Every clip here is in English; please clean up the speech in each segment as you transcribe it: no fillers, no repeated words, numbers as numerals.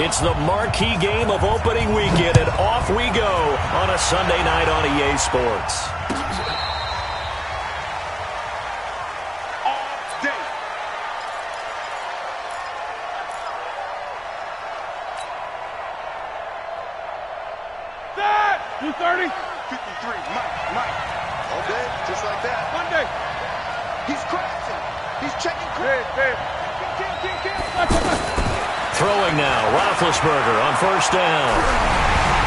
It's the marquee game of opening weekend, and off we go on a Sunday night on EA Sports. Set! 230. 53. Mike. All day, just like that. Monday. He's crashing. He's checking. Throwing now, Roethlisberger on first down.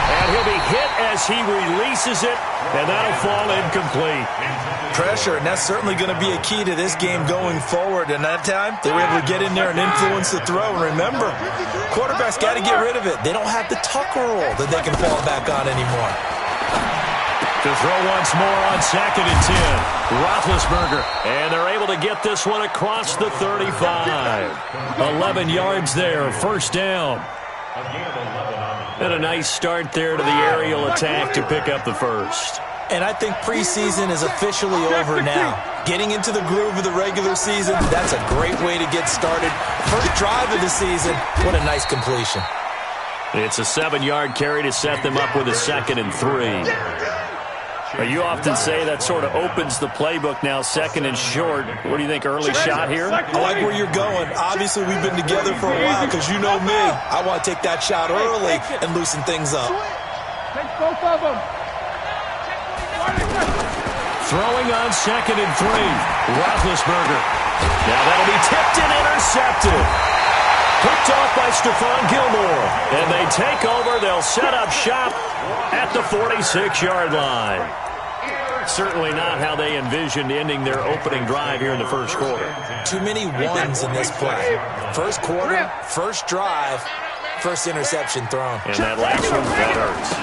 And he'll be hit as he releases it, and that'll fall incomplete. Pressure, and that's certainly going to be a key to this game going forward. And that time, they were able to get in there and influence the throw. And remember, quarterbacks got to get rid of it. They don't have the tuck roll that they can fall back on anymore. To throw once more on 2nd and 10. Roethlisberger, and they're able to get this one across the 35. 11 yards there, first down. And a nice start there to the aerial attack to pick up the first. And I think preseason is officially over now. Getting into the groove of the regular season, that's a great way to get started. First drive of the season, what a nice completion. It's a 7-yard carry to set them up with a 2nd and 3. You often say that sort of opens the playbook now, 2nd and short. What do you think, early shot here? I like where you're going. Obviously, we've been together for a while because you know me. I want to take that shot early and loosen things up. Take both of them. Throwing on 2nd and 3. Roethlisberger. Now that'll be tipped and intercepted. Picked off by Stephon Gilmore. And they take over. They'll set up shop at the 46-yard line. Certainly not how they envisioned ending their opening drive here in the first quarter. Too many ones in this play. First quarter, first drive, first interception thrown. And that last one, that hurts.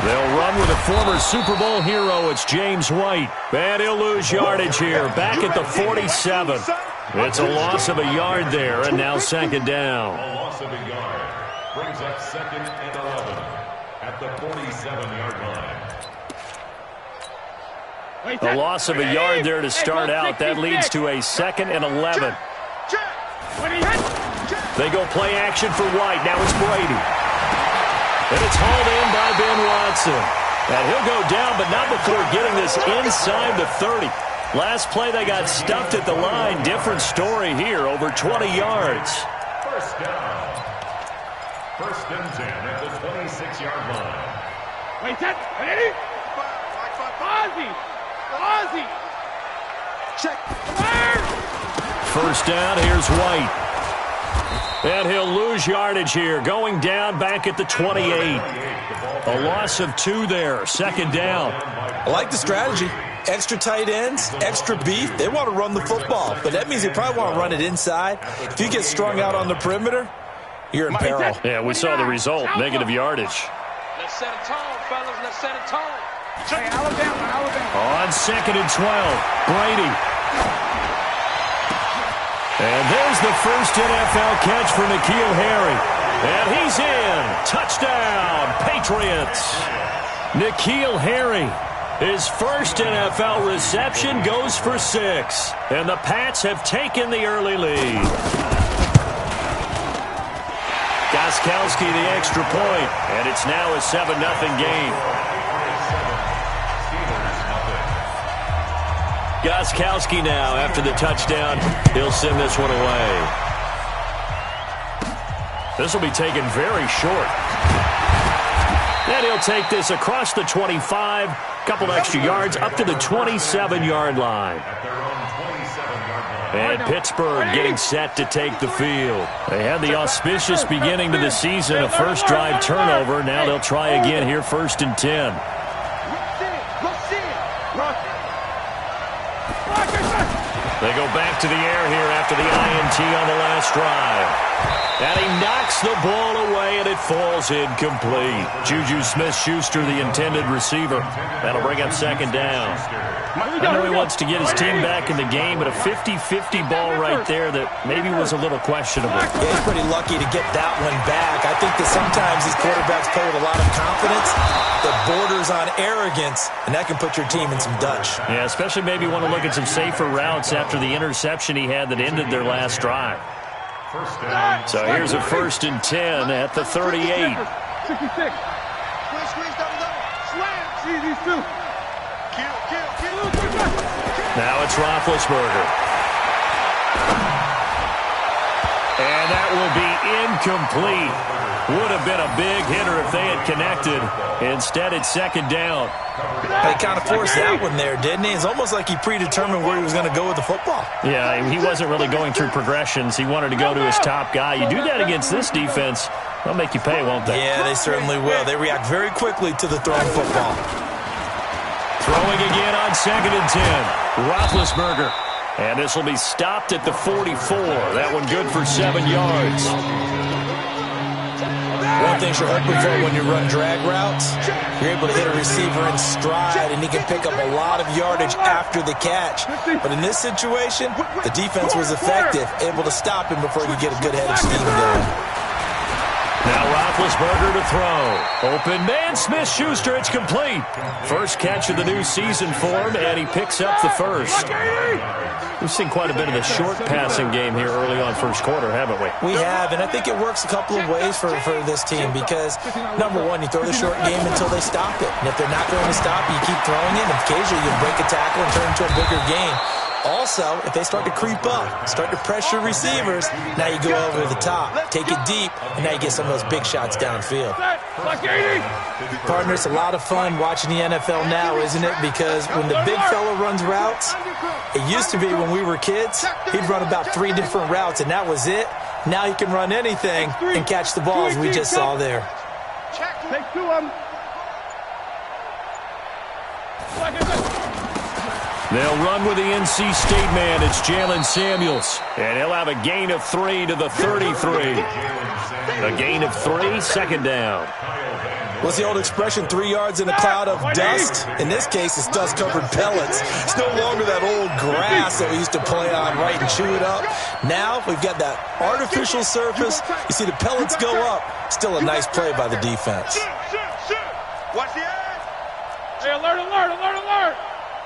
They'll run with a former Super Bowl hero. It's James White. And he'll lose yardage here, back at the 47. It's a loss of a yard there, and now 2nd down. A loss of a yard brings up 2nd and 11 at the 47-yard line. A loss of a yard there to start out. That leads to a 2nd and 11. They go play action for White. Now it's Brady. And it's hauled in by Ben Watson. And he'll go down, but not before getting this inside the 30. Last play, they got stuffed at the line. Different story here, over 20 yards. First down. First and 10 at the 26-yard line. Wait, set. Ready? Ozzy. Check. First down, here's White. And he'll lose yardage here, going down back at the 28. A loss of 2 there, 2nd down. I like the strategy. Extra tight ends, extra beef. They want to run the football, but that means they probably want to run it inside. If you get strung out on the perimeter, you're in peril. Yeah, we saw the result, negative yardage. Let's set a tone, fellas. Let's set a tone. Hey, Alabama. On 2nd and 12, Brady. And there's the first NFL catch for N'Keal Harry. And he's in. Touchdown, Patriots. N'Keal Harry. His first NFL reception goes for 6. And the Pats have taken the early lead. Gostkowski the extra point. And it's now a 7-0 game. Gostkowski now, after the touchdown, he'll send this one away. This will be taken very short. And he'll take this across the 25, couple extra yards, up to the 27-yard line. And Pittsburgh getting set to take the field. They had the auspicious beginning to the season, a first drive turnover. Now they'll try again here, 1st and 10. They go back to the air here after the INT on the last drive. And he knocks the ball away, and it falls incomplete. Juju Smith-Schuster, the intended receiver. That'll bring up 2nd down. I know he wants to get his team back in the game, but a 50-50 ball right there that maybe was a little questionable. Yeah, he's pretty lucky to get that one back. I think that sometimes these quarterbacks play with a lot of confidence that borders on arrogance, and that can put your team in some Dutch. Yeah, especially maybe want to look at some safer routes after the interception he had that ended their last drive. First down. So here's a 1st and 10 at the 38. 66. Squeeze, double. Slam. See these two. Kill. Now it's Roethlisberger. And that will be incomplete. Would have been a big hitter if they had connected. Instead, it's 2nd down. They kind of forced that one there, didn't he? It's almost like he predetermined where he was going to go with the football. Yeah, he wasn't really going through progressions. He wanted to go to his top guy. You do that against this defense, they'll make you pay, won't they? Yeah, they certainly will. They react very quickly to the thrown football. Throwing again on 2nd and 10. Roethlisberger. And this will be stopped at the 44. That one good for 7 yards. One thing you're hoping for when you run drag routes, you're able to hit a receiver in stride, and he can pick up a lot of yardage after the catch. But in this situation, the defense was effective, able to stop him before he could get a good head of steam going. Now Roethlisberger to throw. Open man, Smith-Schuster, it's complete. First catch of the new season for him, and he picks up the first. We've seen quite a bit of the short passing game here early on first quarter, haven't we? We have, and I think it works a couple of ways for this team because, number one, you throw the short game until they stop it. And if they're not going to stop it, you keep throwing it, and occasionally you break a tackle and turn it into a bigger game. Also, if they start to creep up, start to pressure receivers, now you go over the top, take it deep, and now you get some of those big shots downfield. Partner, it's a lot of fun watching the NFL now, isn't it? Because when the big fella runs routes, it used to be when we were kids, he'd run about 3 different routes, and that was it. Now he can run anything and catch the balls we just saw there. Take 2 of them. They'll run with the NC State man. It's Jalen Samuels. And he'll have a gain of 3 to the 33. A gain of 3, 2nd down. What's the old expression, 3 yards in a cloud of dust? In this case, it's dust-covered pellets. It's no longer that old grass that we used to play on, right, and chew it up. Now we've got that artificial surface. You see the pellets go up. Still a nice play by the defense. Watch the edge. Hey, alert, alert, alert, alert.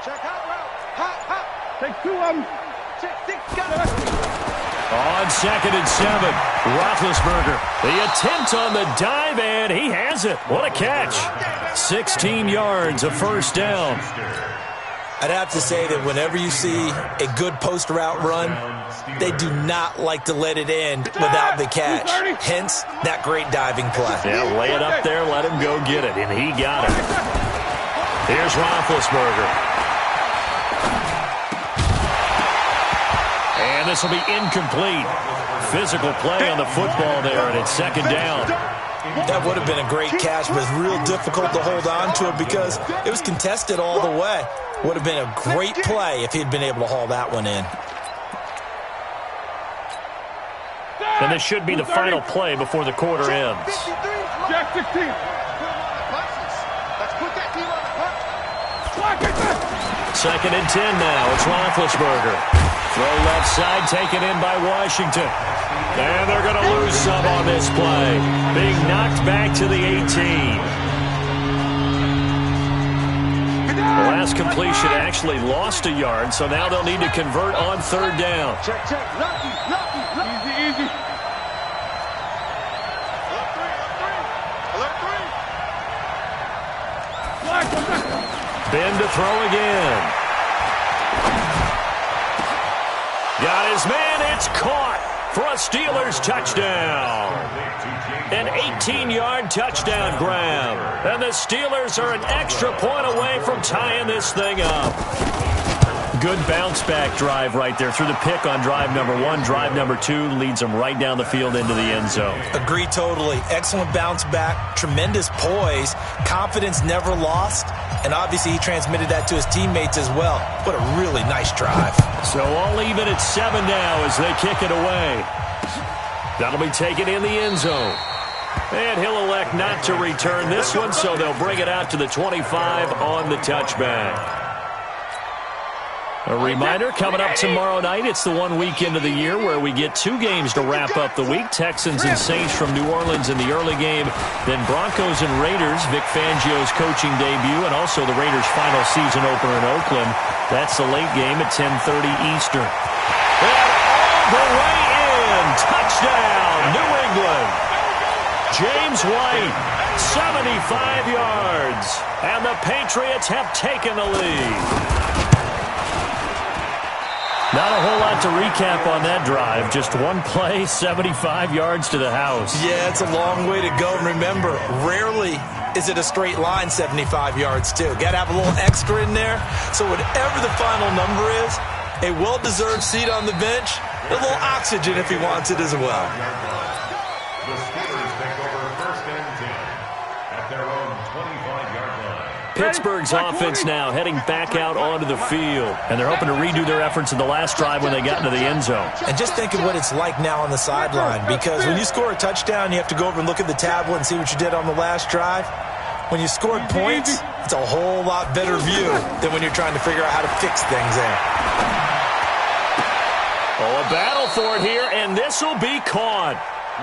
Check hot route. Hot. Take 2 of them. On 2nd and 7, Roethlisberger. The attempt on the dive, and he has it. What a catch. 16 yards, a 1st down. I'd have to say that whenever you see a good post route run, they do not like to let it end without the catch. Hence, that great diving play. Yeah, lay it up there, let him go get it, and he got it. Here's Roethlisberger. And this will be incomplete. Physical play on the football there, and it's 2nd down. That would have been a great catch, but it's real difficult to hold on to it because it was contested all the way. Would have been a great play if he'd been able to haul that one in. And this should be the final play before the quarter ends. Jack 16. Let's put that team on the punch. 2nd and 10 now. It's Roethlisberger. Throw left side, taken in by Washington. And they're going to lose some on this play. Being knocked back to the 18. The last completion actually lost a yard, so now they'll need to convert on 3rd down. Check. Lucky. Easy. Alert 3. Ben to throw again. Got his man, it's caught for a Steelers touchdown. An 18-yard touchdown grab. And the Steelers are an extra point away from tying this thing up. Good bounce-back drive right there through the pick on drive number 1. Drive number 2 leads them right down the field into the end zone. Agree totally. Excellent bounce back, tremendous poise, confidence never lost, and obviously he transmitted that to his teammates as well. What a really nice drive. So all even at 7 now as they kick it away. That'll be taken in the end zone. And he'll elect not to return this one, so they'll bring it out to the 25 on the touchback. A reminder, coming up tomorrow night, it's the one weekend of the year where we get 2 games to wrap up the week. Texans and Saints from New Orleans in the early game. Then Broncos and Raiders, Vic Fangio's coaching debut, and also the Raiders' final season opener in Oakland. That's the late game at 10:30 Eastern. And all the way in. Touchdown! Touchdown, New England. James White, 75 yards. And the Patriots have taken the lead. Not a whole lot to recap on that drive. Just one play, 75 yards to the house. Yeah, it's a long way to go. And remember, rarely is it a straight line 75 yards, too. Got to have a little extra in there. So whatever the final number is, a well-deserved seat on the bench, a little oxygen if he wants it as well. The Steelers take over first and 10 at their own 25-yard line. Pittsburgh's offense now heading back out onto the field. And they're hoping to redo their efforts in the last drive when they got into the end zone. And just think of what it's like now on the sideline. Because when you score a touchdown, you have to go over and look at the tablet and see what you did on the last drive. When you scored points, it's a whole lot better view than when you're trying to figure out how to fix things there. Oh, a battle for it here, and this will be caught.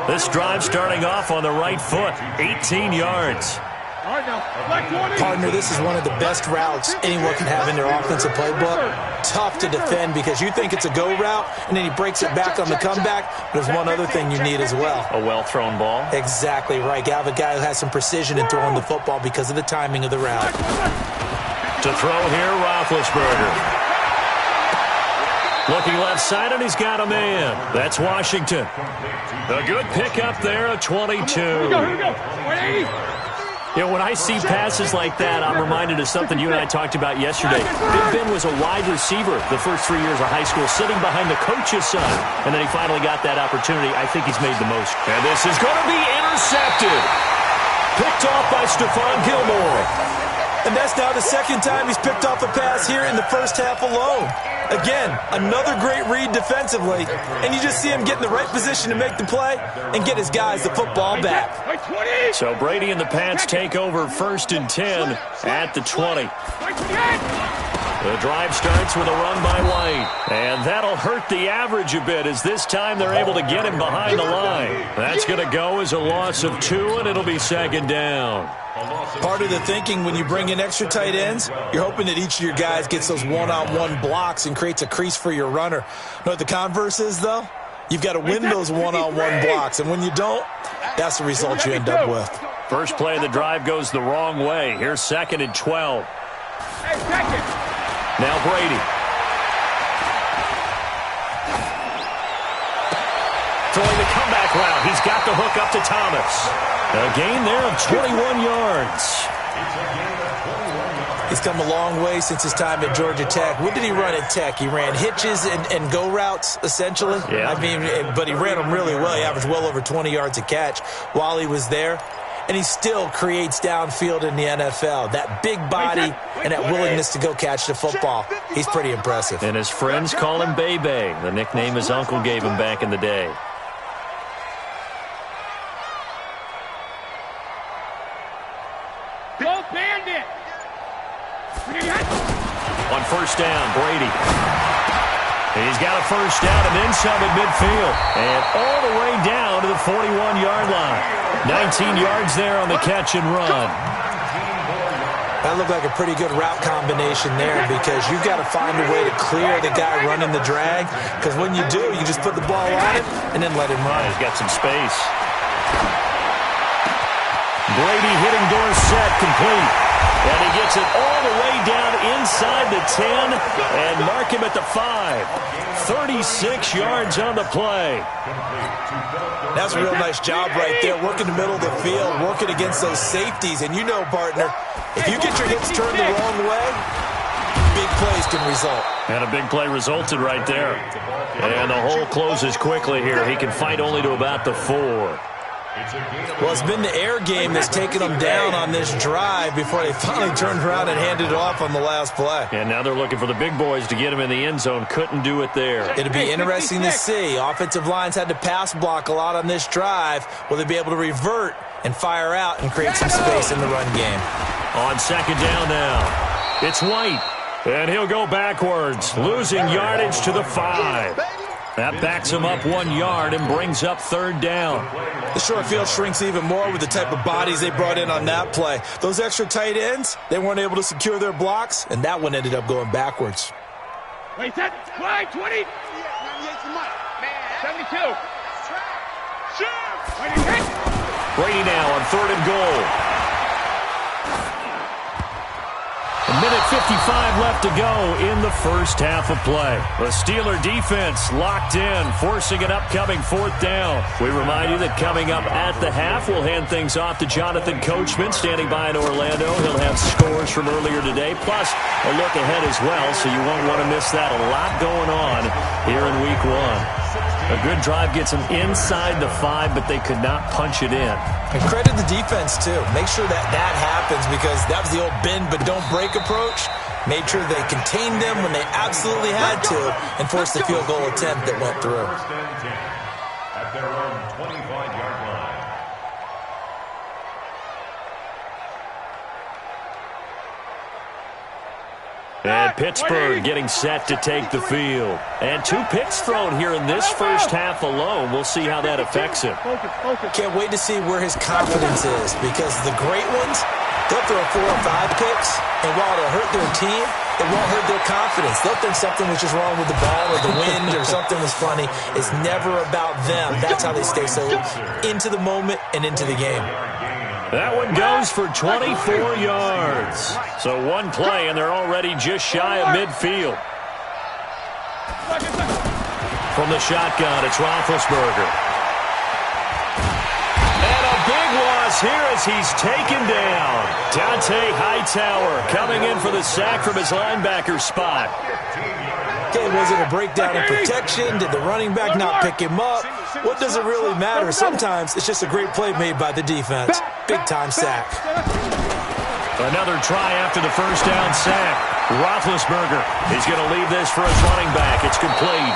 This drive starting off on the right foot, 18 yards. All right, now, black 20. Partner, this is one of the best routes anyone can have in their offensive playbook. Tough to defend because you think it's a go route, and then he breaks it back on the comeback. But there's one other thing you need as well. A well-thrown ball? Exactly right. You have a guy who has some precision in throwing the football because of the timing of the route. To throw here, Roethlisberger. Looking left side, and he's got a man. That's Washington. A good pickup there at 22. Here we go. 180. You know, when I see passes like that, I'm reminded of something you and I talked about yesterday. Big Ben was a wide receiver the first 3 years of high school, sitting behind the coach's son. And then he finally got that opportunity. I think he's made the most. And this is going to be intercepted. Picked off by Stephon Gilmore. And that's now the second time he's picked off a pass here in the first half alone. Again, another great read defensively, and you just see him get in the right position to make the play and get his guys the football back. So Brady and the Pats take over first and 10 at the 20. The drive starts with a run by White, and that'll hurt the average a bit as this time they're able to get him behind the line. That's going to go as a loss of 2, and it'll be second down. Part of the thinking when you bring in extra tight ends, you're hoping that each of your guys gets those one-on-one blocks and creates a crease for your runner. You know what the converse is, though? You've got to win those one-on-one blocks, and when you don't, that's the result you end up with. First play of the drive goes the wrong way. Here's second and 12. Now Brady. Throwing the comeback route. He's got the hook up to Thomas. A gain there of 21 yards. He's come a long way since his time at Georgia Tech. What did he run at Tech? He ran hitches and go routes, essentially. Yeah. I mean, but he ran them really well. He averaged well over 20 yards a catch while he was there. And he still creates downfield in the NFL. That big body and that willingness to go catch the football. He's pretty impressive. And his friends call him Bebe, the nickname his uncle gave him back in the day. Go Bandit! On first down, Brady. He's got a first down and then some at midfield. And all the way down to the 41-yard line. 19 yards there on the catch and run. That looked like a pretty good route combination there because you've got to find a way to clear the guy running the drag. Because when you do, you just put the ball on him and then let him run. He's got some space. Brady hitting Dorsett complete. And he gets it all the way down inside the 10 and mark him at the 5. 36 yards on the play. That's a real nice job right there, working the middle of the field, working against those safeties. And you know, partner, if you get your hips turned the wrong way, big plays can result. And a big play resulted right there. And the hole closes quickly here. He can fight only to about the 4. Well, it's been the air game that's taken them down on this drive before they finally turned around and handed it off on the last play. And now they're looking for the big boys to get him in the end zone. Couldn't do it there. It'll be interesting to see. Offensive lines had to pass block a lot on this drive. Will they be able to revert and fire out and create some space in the run game? On second down now, it's White. And he'll go backwards, losing yardage to the 5. That backs him up 1 yard and brings up third down. The short field shrinks even more with the type of bodies they brought in on that play. Those extra tight ends, they weren't able to secure their blocks, and that one ended up going backwards. Wait, that 20. 72. Brady now on 3rd and goal. A minute 55 left to go in the first half of play. The Steeler defense locked in, forcing an upcoming 4th down. We remind you that coming up at the half, we'll hand things off to Jonathan Coachman, standing by in Orlando. He'll have scores from earlier today, plus a look ahead as well, so you won't want to miss that. A lot going on here in Week 1. A good drive gets them inside the 5, but they could not punch it in. And credit the defense, too. Make sure that happens, because that was the old bend but don't break approach. Made sure they contained them when they absolutely had to and forced the field goal attempt that went through. First and 10 at their own 25-yard line. And Pittsburgh getting set to take the field. And 2 picks thrown here in this first half alone. We'll see how that affects him. Can't wait to see where his confidence is, because the great ones, they'll throw 4 or 5 picks, and while it'll hurt their team, it won't hurt their confidence. They'll think something was just wrong with the ball or the wind or something was funny. It's never about them. That's how they stay so into the moment and into the game. That one goes for 24 yards. So 1 play, and they're already just shy of midfield. From the shotgun, it's Roethlisberger. And a big loss here as he's taken down. Dante Hightower coming in for the sack from his linebacker spot. Okay, was it a breakdown in protection? Did the running back not pick him up? What does it really matter? Sometimes it's just a great play made by the defense. Big-time sack. Another try after the first down sack. Roethlisberger is going to leave this for his running back. It's complete.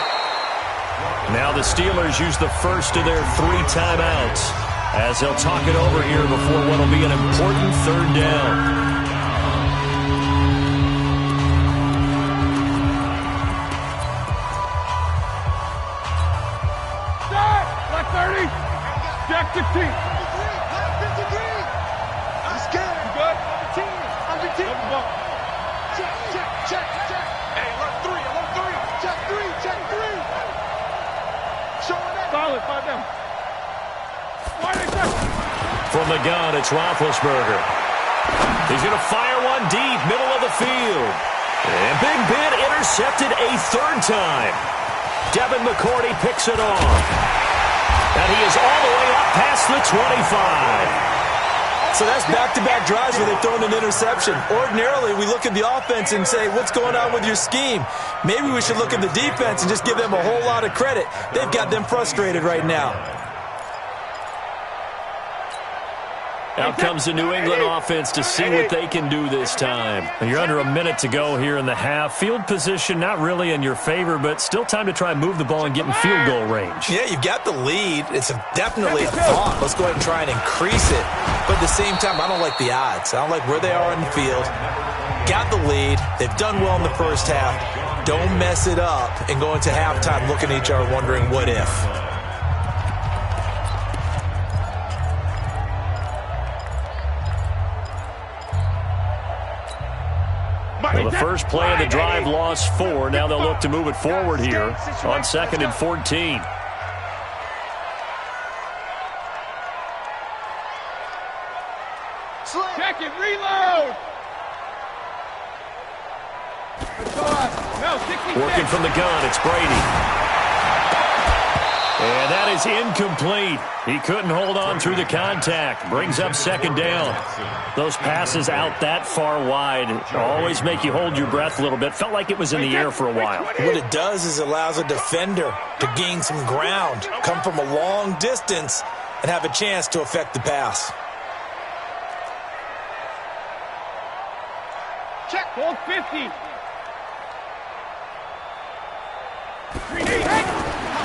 Now the Steelers use the first of their 3 timeouts as they'll talk it over here before what will be an important 3rd down. Jack 16. I'm scared. You good? I'm the team. Check. Hey, alert 3. Check 3. Showing up. Solid. 5 down. From the gun, it's Roethlisberger. He's going to fire one deep, middle of the field. And Big Ben intercepted a 3rd time. Devin McCourty picks it off. And he is all the way up past the 25. So that's back-to-back drives where they've thrown an interception. Ordinarily, we look at the offense and say, what's going on with your scheme? Maybe we should look at the defense and just give them a whole lot of credit. They've got them frustrated right now. Out comes the New England offense to see what they can do this time. You're under a minute to go here in the half. Field position not really in your favor, but still time to try and move the ball and get in field goal range. Yeah, you've got the lead. It's definitely a thought. Let's go ahead and try and increase it. But at the same time, I don't like the odds. I don't like where they are on the field. Got the lead. They've done well in the first half. Don't mess it up and go into halftime looking at each other wondering what if. Well, the first play of the drive lost 4. Now they'll look to move it forward here on 2nd and 14. Check it. Reload. Working from the gun, it's Brady. And that is incomplete. He couldn't hold on through the contact. Brings up 2nd down. Those passes out that far wide always make you hold your breath a little bit. Felt like it was in the air for a while. What it does is it allows a defender to gain some ground, come from a long distance, and have a chance to affect the pass. Check. Hold 50.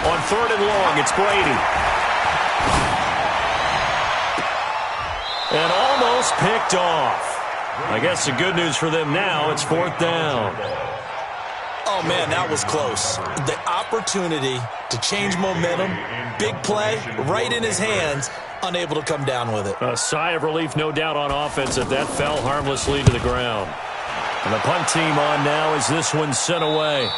On 3rd and long, it's Brady. And almost picked off. I guess the good news for them now, it's 4th down. Oh, man, that was close. The opportunity to change momentum, big play, right in his hands, unable to come down with it. A sigh of relief, no doubt, on offense that fell harmlessly to the ground. And the punt team on now as this one's sent away.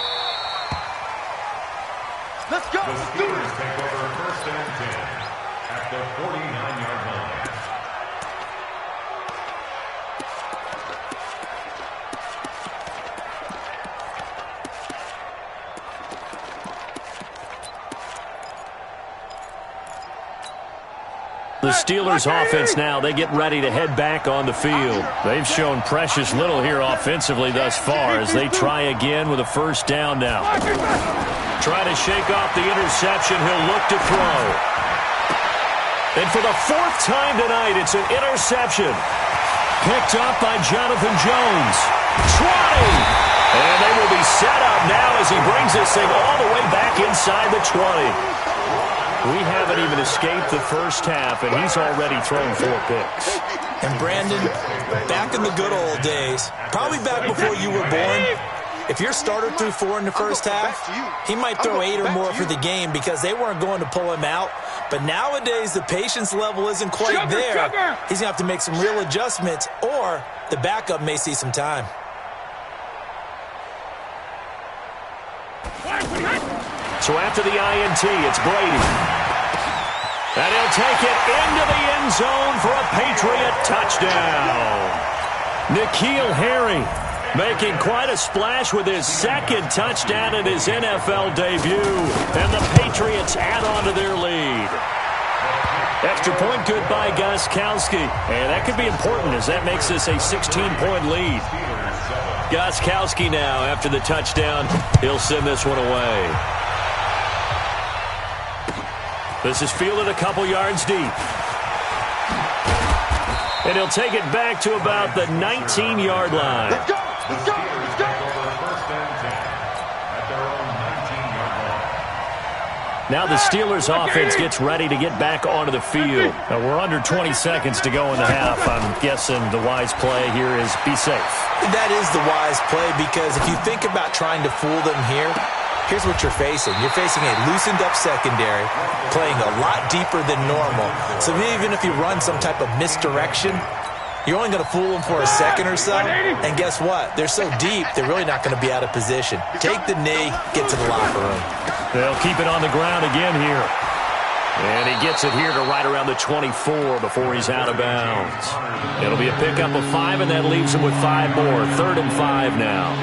Let's go. The Steelers take over 1st and 10 The Steelers offense now, they get ready to head back on the field. They've shown precious little here offensively thus far as they try again with a first down now. Trying to shake off the interception, he'll look to throw. And for the fourth time tonight, it's an interception. Picked up by Jonathan Jones. 20! And they will be set up now as he brings this thing all the way back inside the 20. We haven't even escaped the first half, and he's already thrown 4 picks. And Brandon, back in the good old days, probably back before you were born, if your starter threw 4 in the first half, he might throw 8 or more for the game because they weren't going to pull him out. But nowadays, the patience level isn't quite there. He's going to have to make some real adjustments, or the backup may see some time. So after the INT, it's Brady. And he'll take it into the end zone for a Patriot touchdown. N'Keal Harry making quite a splash with his second touchdown in his NFL debut. And the Patriots add on to their lead. Extra point good by Gostkowski. And that could be important as that makes this a 16-point lead. Gostkowski now, after the touchdown, he'll send this one away. This is fielded a couple yards deep. And he'll take it back to about the 19-yard line. Let's go! Let's go! Let's go! Now the Steelers offense gets ready to get back onto the field. Now we're under 20 seconds to go in the half. I'm guessing the wise play here is be safe. That is the wise play because if you think about trying to fool them here, here's what you're facing. You're facing a loosened-up secondary, playing a lot deeper than normal. So even if you run some type of misdirection, you're only going to fool them for a second or so. And guess what? They're so deep, they're really not going to be out of position. Take the knee, get to the locker room. They'll keep it on the ground again here. And he gets it here to right around the 24 before he's out of bounds. It'll be a pickup of 5, and that leaves him with 5 more. 3rd and 5 now.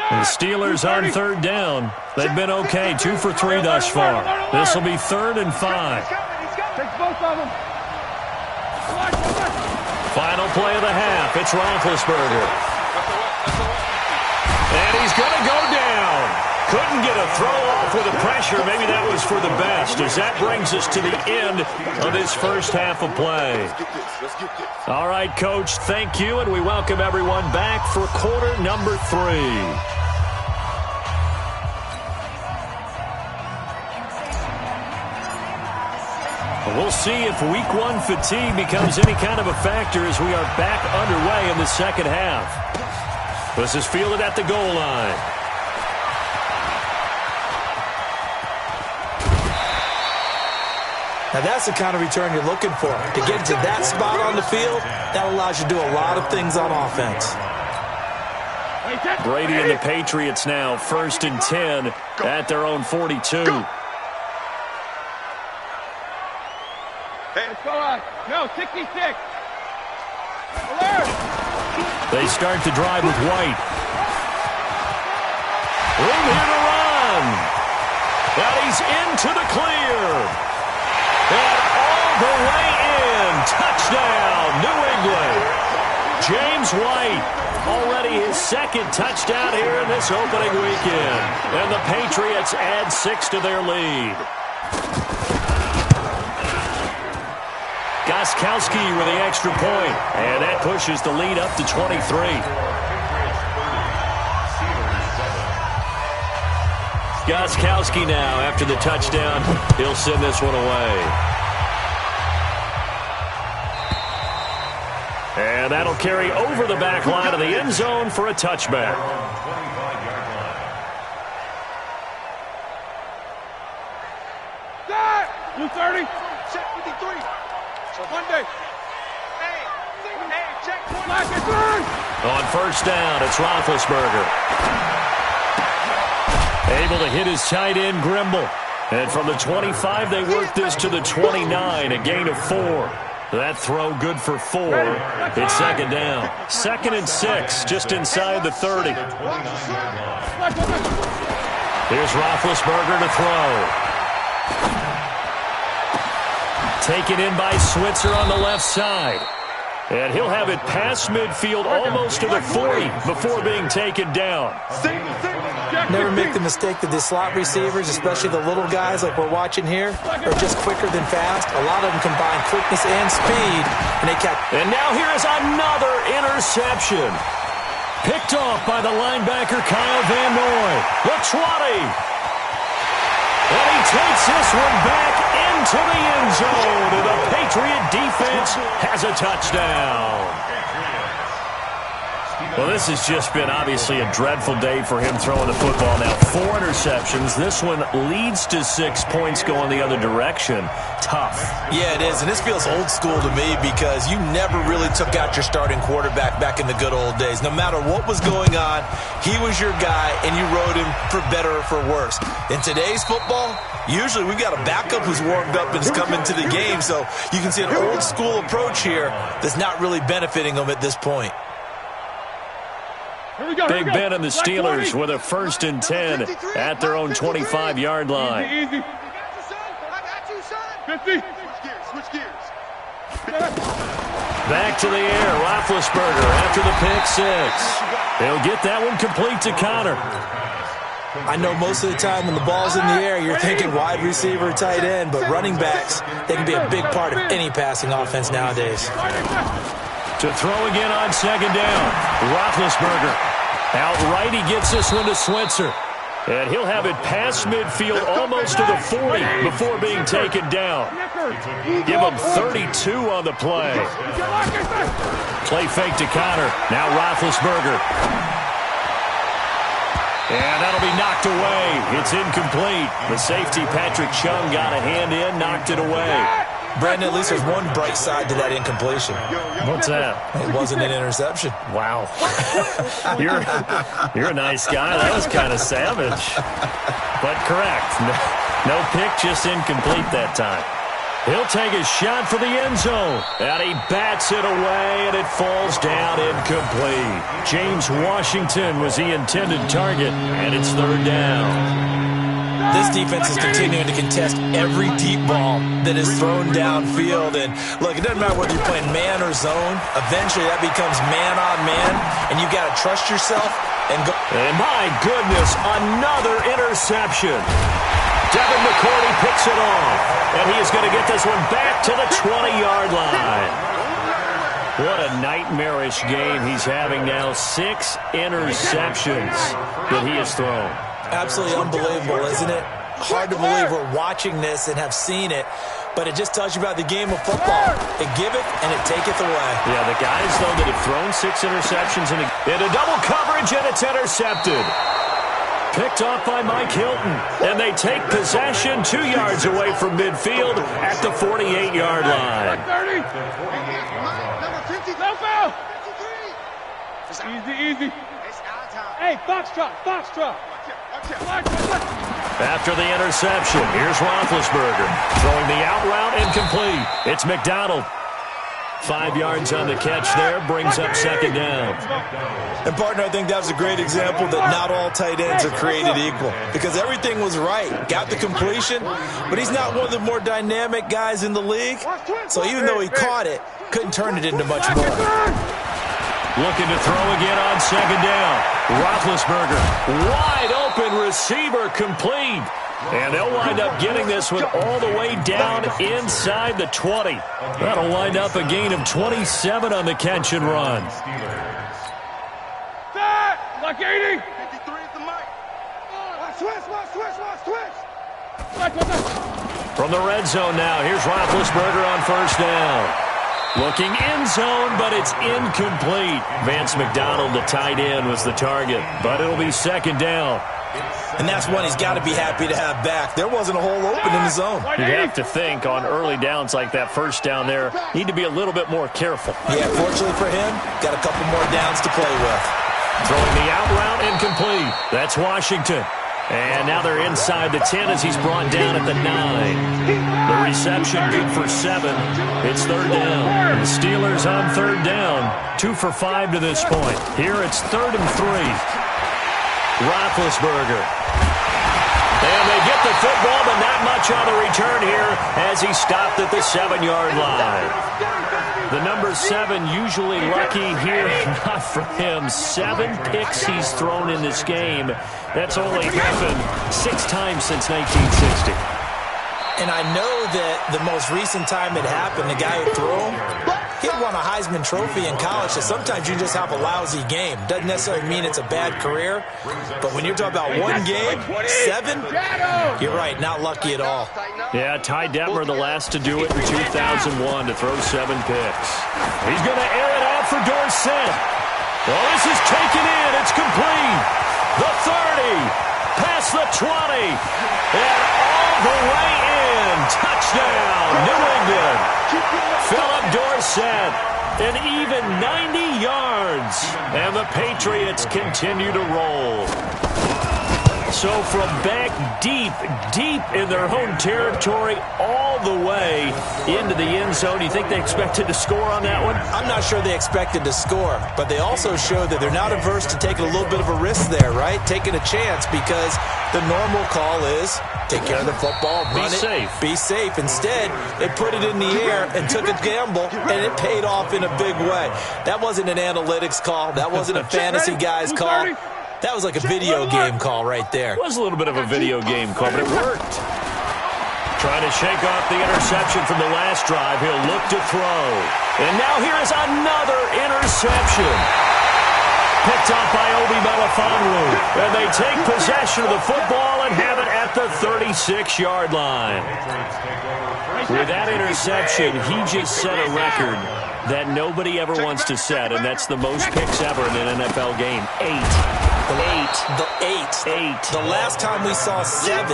The Steelers on 3rd down. They've been okay, 2 for 3 thus far. This will be 3rd and 5. Take both of them. Final play of the half. It's Roethlisberger. And he's going to go down. Couldn't get a throw off with the pressure. Maybe that was for the best, as that brings us to the end of this first half of play. All right, Coach, thank you, and we welcome everyone back for quarter number 3. We'll see if week 1 fatigue becomes any kind of a factor as we are back underway in the second half. This is fielded at the goal line. Now that's the kind of return you're looking for. To get to that spot on the field, that allows you to do a lot of things on offense. Brady and the Patriots now 1st and 10 at their own 42. Let's go on. No, 66. Alert. They start the drive with White. Room here to run. And he's into the clear. And all the way in. Touchdown, New England. James White, already his 2nd touchdown here in this opening weekend. And the Patriots add 6 to their lead. Gostkowski with the extra point, and that pushes the lead up to 23. Gostkowski now, after the touchdown, he'll send this one away. And that'll carry over the back line of the end zone for a touchback. Blue 30. Check 53. Monday. Hey, check. Black and third. On first down, it's Roethlisberger. Able to hit his tight end, Grimble. And from the 25, they work this to the 29, a gain of 4. That throw good for 4. It's 2nd down. 2nd and 6, just inside the 30. Here's Roethlisberger to throw. Taken in by Switzer on the left side. And he'll have it past midfield almost to the 40 before being taken down. Never make the mistake that the slot receivers, especially the little guys like we're watching here, are just quicker than fast. A lot of them combine quickness and speed, and they catch. And now here is another interception. Picked off by the linebacker Kyle Van Noy. The 20. And he takes this one back into the end zone. And the Patriot defense has a touchdown. Well, this has just been obviously a dreadful day for him throwing the football. Now, 4 interceptions. This one leads to 6 points going the other direction. Tough. Yeah, it is. And this feels old school to me because you never really took out your starting quarterback back in the good old days. No matter what was going on, he was your guy, and you rode him for better or for worse. In today's football, usually we've got a backup who's warmed up and is coming to the game. So you can see an old school approach here that's not really benefiting them at this point. Big Ben and the Steelers with a 1st and 10 at their own 25-yard line. Easy. I got you, son. 50. Switch gears. Back to the air, Roethlisberger after the pick 6. He'll get that one complete to Connor. I know most of the time when the ball's in the air, you're thinking wide receiver, tight end, but running backs, they can be a big part of any passing offense nowadays. To throw again on 2nd down, Roethlisberger. Outright, he gets this one to Switzer. And he'll have it past midfield almost to the 40 before being taken down. Give him 32 on the play. Play fake to Connor. Now Roethlisberger. And that'll be knocked away. It's incomplete. The safety, Patrick Chung, got a hand in, knocked it away. Brandon, at least there's one bright side to that incompletion. What's that? It wasn't an interception. Wow. You're a nice guy. That was kind of savage. But correct. No pick, just incomplete that time. He'll take a shot for the end zone. And he bats it away, and it falls down incomplete. James Washington was the intended target, and it's 3rd down. This defense is continuing to contest every deep ball that is thrown downfield. And, look, it doesn't matter whether you're playing man or zone. Eventually, that becomes man on man, and you've got to trust yourself and go. And, my goodness, another interception. Devin McCourty picks it off, and he is going to get this one back to the 20-yard line. What a nightmarish game he's having now. 6 interceptions that he has thrown. Absolutely unbelievable, isn't it? Hard to believe we're watching this and have seen it, but it just tells you about the game of football. It giveth and it taketh away. Yeah, the guys, though, that have thrown 6 interceptions into double coverage, and it's intercepted. Picked off by Mike Hilton, and they take possession 2 yards away from midfield at the 48-yard line. 30. Number 50. No foul. 53. Easy. It's our time. Hey, Foxtrot. After the interception, here's Roethlisberger. Throwing the out route incomplete. It's McDonald. 5 yards on the catch there, brings up 2nd down. And, partner, I think that was a great example that not all tight ends are created equal. Because everything was right. Got the completion, but he's not one of the more dynamic guys in the league. So even though he caught it, couldn't turn it into much more. Looking to throw again on 2nd down. Roethlisberger, wide open receiver, complete. And they'll wind up getting this one all the way down inside the 20. That'll wind up a gain of 27 on the catch and run. Like 80. 53 at the mic. Switch. From the red zone now, here's Roethlisberger on 1st down. Looking end zone, but it's incomplete. Vance McDonald, the tight end, was the target, but it'll be 2nd down. And that's one he's got to be happy to have back. There wasn't a hole open in the zone. You'd have to think on early downs like that 1st down there, need to be a little bit more careful. Yeah, fortunately for him, got a couple more downs to play with. Throwing the out route incomplete. That's Washington. And now they're inside the 10 as he's brought down at the 9. The reception good for 7. It's 3rd down. The Steelers on 3rd down. 2 for 5 to this point. Here it's 3rd and 3. Roethlisberger. And they get the football, but not much on the return here as he stopped at the 7-yard line. The number 7 usually lucky here. Not for him. 7 picks he's thrown in this game. That's only happened 6 times since 1960. And I know that the most recent time it happened, the guy who threw him, he won a Heisman Trophy in college, so sometimes you just have a lousy game. Doesn't necessarily mean it's a bad career, but when you're talking about one game, 7, you're right, not lucky at all. Yeah, Ty Detmer, the last to do it in 2001, to throw 7 picks. He's going to air it out for Dorsett. Well, this is taken in. It's complete. The 30, past the 20, and all the way in. Touchdown, New England. Philip Dorsett, an even 90 yards. And the Patriots continue to roll. So from back deep in their home territory all the way into the end zone, do you think they expected to score on that one? I'm not sure they expected to score, but they also showed that they're not averse to taking a little bit of a risk there, right? Taking a chance, because the normal call is take care of the football, run it, be safe. Instead, they put it in the air and took a gamble, and it paid off in a big way. That wasn't an analytics call. That wasn't a fantasy guy's call. That was like a video game call right there. It was a little bit of a video game call, but it worked. Trying to shake off the interception from the last drive. He'll look to throw. And now here is another interception. Picked off by Obi Melifonwu. And they take possession of the football and have it at the 36-yard line. With that interception, he just set a record that nobody ever wants to set, and that's the most picks ever in an NFL game. 8. The last time we saw 7,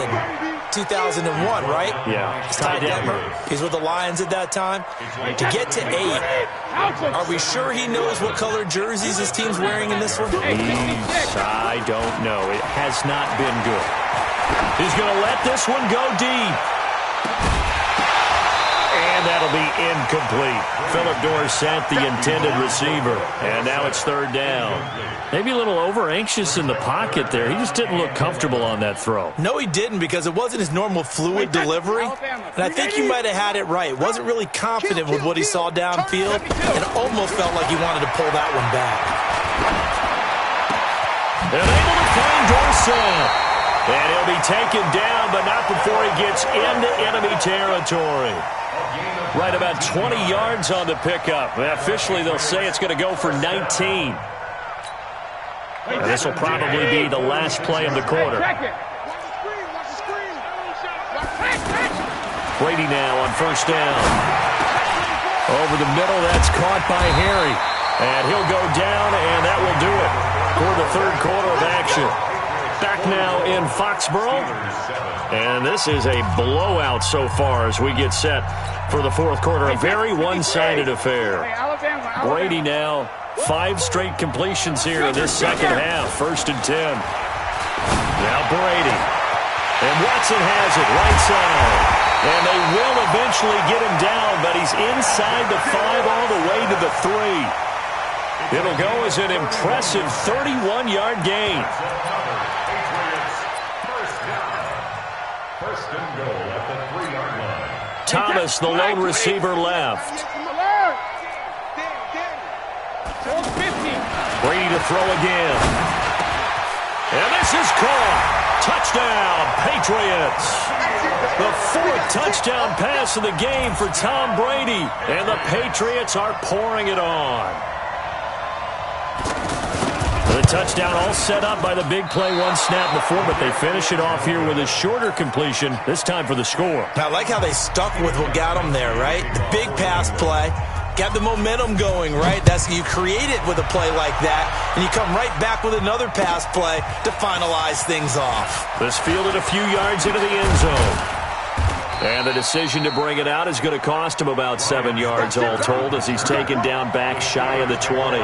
2001, right? Yeah. It's Ty Detmer. He's with the Lions at that time. To get to 8, are we sure he knows what color jerseys his team's wearing in this one? I don't know. It has not been good. He's going to let this one go deep. And that'll be incomplete. Philip Dorsett, the intended receiver. And now it's 3rd down. Maybe a little over-anxious in the pocket there. He just didn't look comfortable on that throw. No, he didn't, because it wasn't his normal fluid delivery. And I think he might have had it right. Wasn't really confident with what he saw downfield, and almost felt like he wanted to pull that one back. They're able to find Dorsett. And he'll be taken down, but not before he gets into enemy territory. Right about 20 yards on the pickup. Officially, they'll say it's going to go for 19. And this will probably be the last play of the quarter. Brady now on 1st down. Over the middle, that's caught by Harry. And he'll go down, and that will do it for the 3rd quarter of action. Back now in Foxborough. And this is a blowout so far as we get set for the 4th quarter. A very one-sided affair. Brady now 5 straight completions here in this 2nd half. 1st and 10. Now Brady. And Watson has it right side. And they will eventually get him down, but he's inside the 5 all the way to the 3. It'll go as an impressive 31-yard gain. First and goal at the 3-yard line. Thomas, the lone receiver, left. Brady to throw again. And this is caught. Touchdown, Patriots. The 4th touchdown pass of the game for Tom Brady. And the Patriots are pouring it on. The touchdown all set up by the big play 1 snap before, but they finish it off here with a shorter completion, this time for the score. I like how they stuck with what got them there, right? The big pass play. Got the momentum going, right? That's you create it with a play like that, and you come right back with another pass play to finalize things off. This fielded a few yards into the end zone. And the decision to bring it out is going to cost him about 7 yards all told as he's taken down back shy of the 20.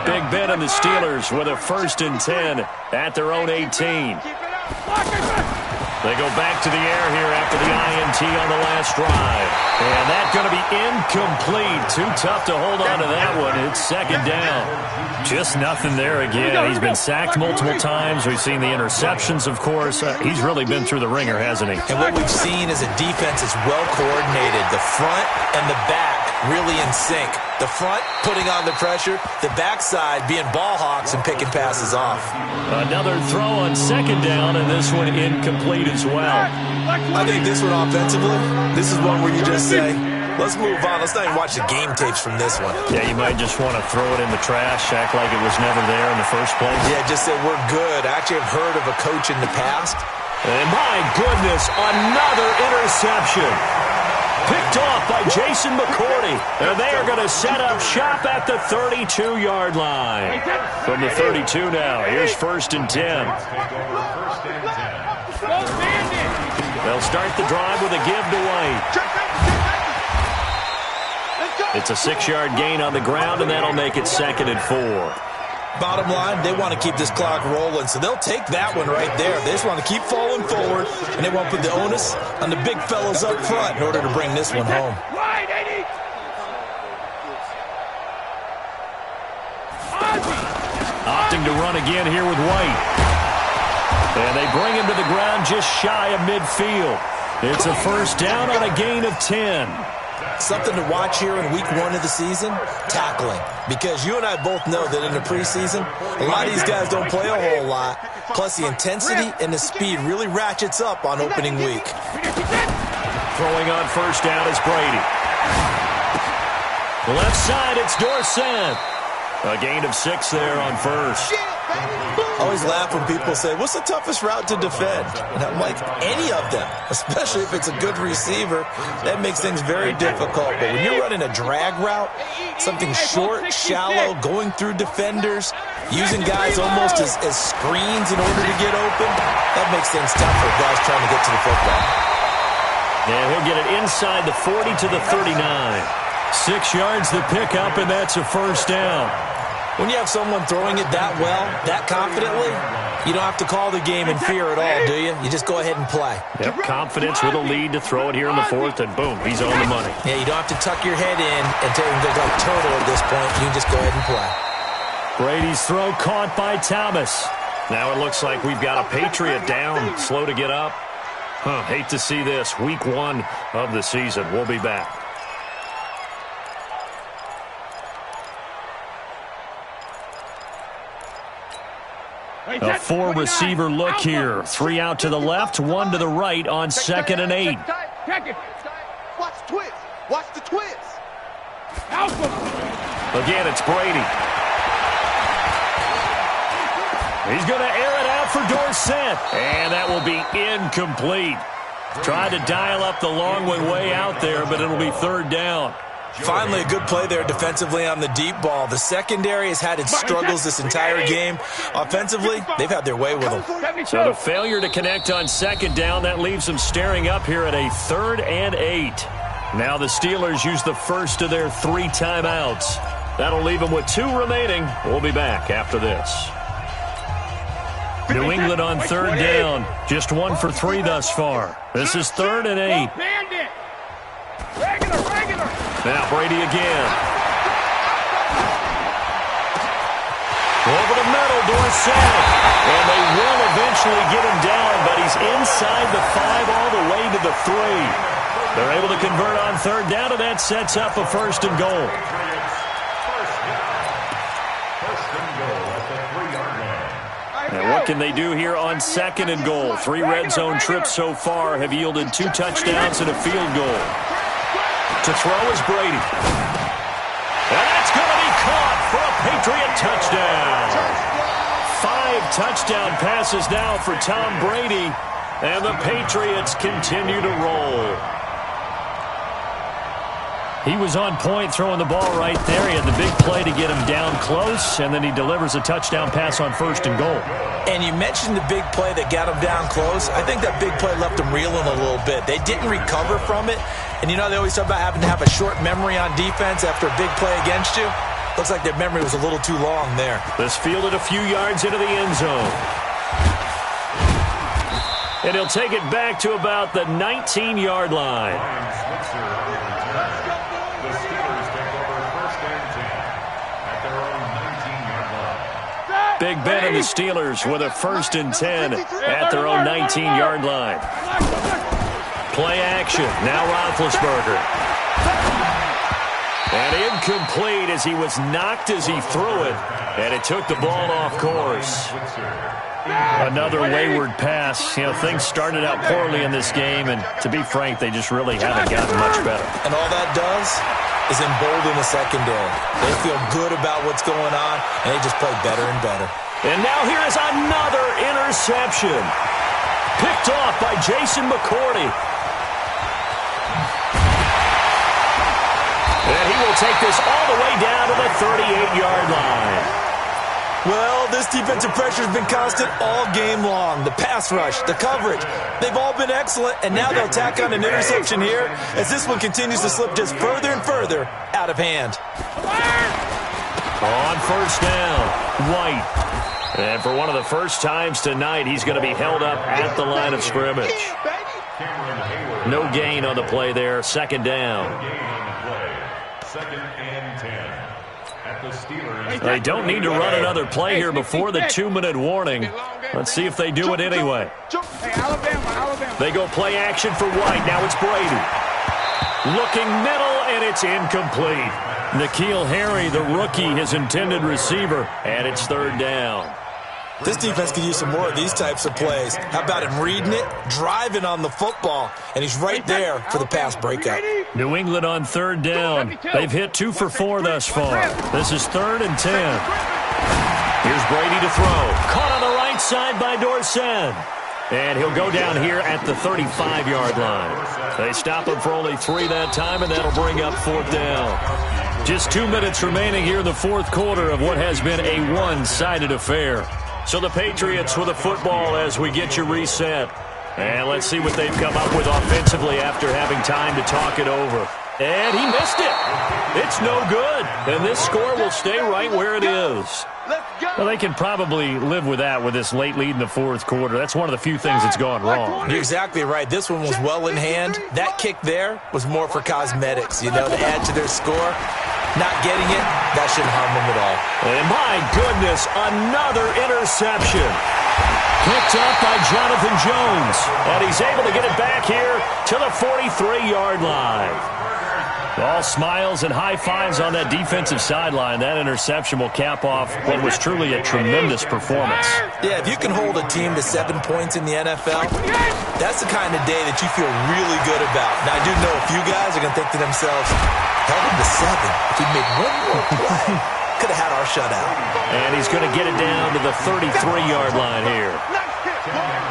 Big Ben and the Steelers with a 1st and 10 at their own 18. They go back to the air here after the INT on the last drive. And that's going to be incomplete. Too tough to hold on to that one. It's second down. Just nothing there again. He's been sacked multiple times. We've seen the interceptions, of course. He's really been through the ringer, hasn't he? And what we've seen is a defense that's well coordinated. The front and the back really in sync. The front putting on the pressure, the backside being ball hawks and picking passes off. Another throw on second down, and this one incomplete as well. I think this one offensively, this is one where you just say, let's move on. Let's not even watch the game tapes from this one. Yeah, you might just want to throw it in the trash, act like it was never there in the first place. Yeah, just say we're good. I actually have heard of a coach in the past. And my goodness, another interception. Picked off by Jason McCourty. And they are going to set up shop at the 32-yard line. From the 32 now, here's 1st and 10. They'll start the drive with a give to White. It's a 6-yard gain on the ground, and that'll make it 2nd and 4. Bottom line, they want to keep this clock rolling, so they'll take that one right there. They just want to keep falling forward, and they won't put the onus on the big fellas up front in order to bring this one home. Opting to run again here with White. And they bring him to the ground just shy of midfield. It's a 1st down on a gain of 10. Something to watch here in week 1 of the season, tackling. Because you and I both know that in the preseason, a lot of these guys don't play a whole lot. Plus the intensity and the speed really ratchets up on opening week. Throwing on 1st down is Brady. The left side, it's Dorsett. A gain of 6 there on 1st. I always laugh when people say, what's the toughest route to defend? And I'm like, any of them, especially if it's a good receiver. That makes things very difficult. But when you're running a drag route, something short, shallow, going through defenders, using guys almost as screens in order to get open, that makes things tough for guys trying to get to the football. And he'll get it inside the 40 to the 39. 6 yards the pickup, and that's a 1st down. When you have someone throwing it that well, that confidently, you don't have to call the game in fear at all, do you? You just go ahead and play. Yep, confidence with a lead to throw it here in the 4th, and boom, he's on the money. Yeah, you don't have to tuck your head in and take him to like turtle at this point. You can just go ahead and play. Brady's throw caught by Thomas. Now it looks like we've got a Patriot down, slow to get up. Hate to see this. Week 1 of the season. We'll be back. A 4-receiver look here. 3 out to the left, 1 to the right on 2nd and 8. Watch the twist. Watch the twist. Again, it's Brady. He's going to air it out for Dorsett. And that will be incomplete. Tried to dial up the long one way out there, but it'll be 3rd down. Finally, a good play there defensively on the deep ball. The secondary has had its struggles this entire game. Offensively, they've had their way with them. So the failure to connect on 2nd down, that leaves them staring up here at a 3rd and 8. Now the Steelers use the first of their 3 timeouts. That'll leave them with 2 remaining. We'll be back after this. New England on 3rd down. Just 1 for 3 thus far. This is 3rd and 8. Now Brady again. Over the middle, Dorsett. And they will eventually get him down, but he's inside the 5 all the way to the 3. They're able to convert on 3rd down, and that sets up a 1st and goal. And what can they do here on 2nd and goal? 3 red zone trips so far have yielded 2 touchdowns and a field goal. To throw is Brady. And that's going to be caught for a Patriot touchdown. 5 touchdown passes now for Tom Brady, and the Patriots continue to roll. He was on point throwing the ball right there. He had the big play to get him down close, and then he delivers a touchdown pass on 1st and goal. And you mentioned the big play that got him down close. I think that big play left him reeling a little bit. They didn't recover from it. And you know they always talk about having to have a short memory on defense after a big play against you. Looks like their memory was a little too long there. This fielded a few yards into the end zone. And he'll take it back to about the 19-yard line. The Steelers take over first and 10 at their own 19-yard line. Big Ben and the Steelers with a first and 10 at their own 19-yard line. Play action. Now Roethlisberger. And incomplete as he was knocked as he threw it. And it took the ball off course. Another wayward pass. You know, things started out poorly in this game, and to be frank, they just really haven't gotten much better. And all that does is embolden the secondary. They feel good about what's going on, and they just play better and better. And now here is another interception. Picked off by Jason McCourty. And he will take this all the way down to the 38-yard line. Well, this defensive pressure has been constant all game long. The pass rush, the coverage, they've all been excellent, and now they'll tack on an interception here as this one continues to slip just further and further out of hand. On first down, White. And for one of the first times tonight, he's going to be held up at the line of scrimmage. No gain on the play there. Second down. Second and 10 at the Steelers. They don't need to run another play here before the 2-minute warning. Let's see if they do it anyway. They go play action for White. Now it's Brady. Looking middle, and it's incomplete. N'Keal Harry, the rookie, his intended receiver, and it's third down. This defense could use some more of these types of plays. How about him reading it, driving on the football, and he's right there for the pass breakup. New England on third down. They've hit 2 for 4 thus far. This is 3rd and 10. Here's Brady to throw. Caught on the right side by Dorsett. And he'll go down here at the 35-yard line. They stop him for only 3 that time, and that'll bring up 4th down. Just 2 minutes remaining here in the fourth quarter of what has been a one-sided affair. So the Patriots with the football as we get you reset. And let's see what they've come up with offensively after having time to talk it over. And he missed it. It's no good. And this score will stay right where it is. Well, they can probably live with that with this late lead in the fourth quarter. That's one of the few things that's gone wrong. You're exactly right. This one was well in hand. That kick there was more for cosmetics, to add to their score. Not getting it, that shouldn't harm them at all. And my goodness, another interception. Picked up by Jonathan Jones. And he's able to get it back here to the 43-yard line. All smiles and high fives on that defensive sideline. That interception will cap off what was truly a tremendous performance. Yeah, if you can hold a team to 7 points in the NFL, that's the kind of day that you feel really good about. Now, I do know a few guys are going to think to themselves, held them to 7. If we made one more play, could have had our shutout. And he's going to get it down to the 33-yard line here.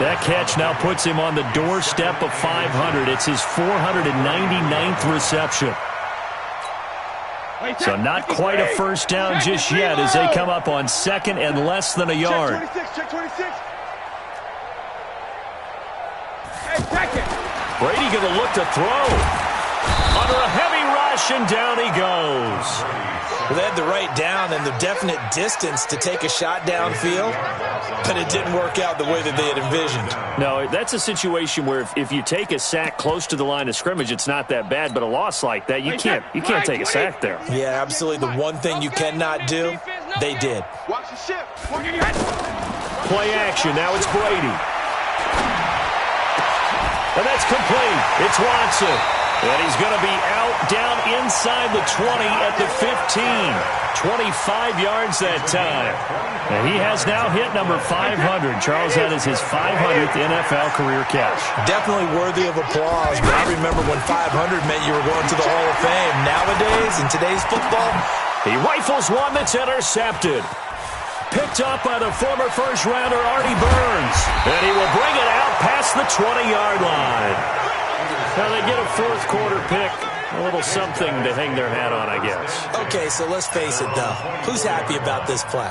That catch now puts him on the doorstep of 500. It's his 499th reception. So not quite a first down just yet as they come up on 2nd and less than a yard. Brady going to look to throw. Under a heavy rush, and down he goes. Well, they had the right down and the definite distance to take a shot downfield, but it didn't work out the way that they had envisioned. No, that's a situation where if you take a sack close to the line of scrimmage, it's not that bad, but a loss like that, you can't take a sack there. Yeah, absolutely. The one thing you cannot do, they did. Play action. Now it's Brady. And that's complete. It's Watson. And he's going to be out down inside the 20 at the 15. 25 yards that time. And he has now hit number 500. Charles, that is his 500th NFL career catch. Definitely worthy of applause, but I remember when 500 meant you were going to the Hall of Fame. Nowadays, in today's football, he rifles one that's intercepted. Picked up by the former first-rounder Artie Burns. And he will bring it out past the 20-yard line. Now they get a fourth quarter pick. A little something to hang their hat on, I guess. Okay, so let's face it, though. Who's happy about this play?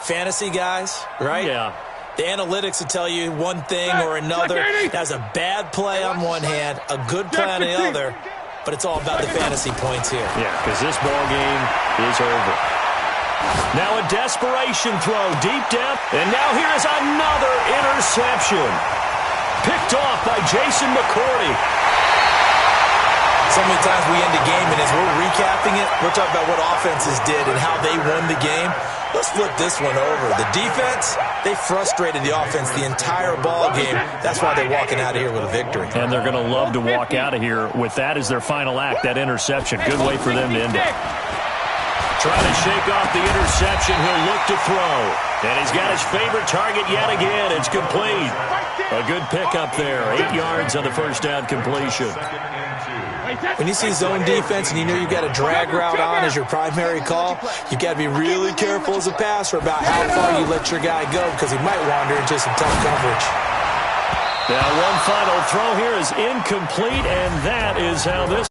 Fantasy guys, right? Yeah. The analytics will tell you one thing or another. That's a bad play on one hand, a good play on the other, but it's all about the fantasy points here. Yeah, because this ball game is over. Now a desperation throw deep down, and now here is another interception. picked off by Jason McCourty. So many times we end a game, and as we're recapping it, we're talking about what offenses did and how they won the game. Let's flip this one over. The defense, they frustrated the offense the entire ball game. That's why they're walking out of here with a victory. And they're going to love to walk out of here with that as their final act, that interception. Good way for them to end it. Trying to shake off the interception. He'll look to throw. And he's got his favorite target yet again. It's complete. A good pickup there. 8 yards on the first down completion. When you see zone defense and you know you've got a drag route on as your primary call, you've got to be really careful as a passer about how far you let your guy go because he might wander into some tough coverage. Now one final throw here is incomplete, and that is how this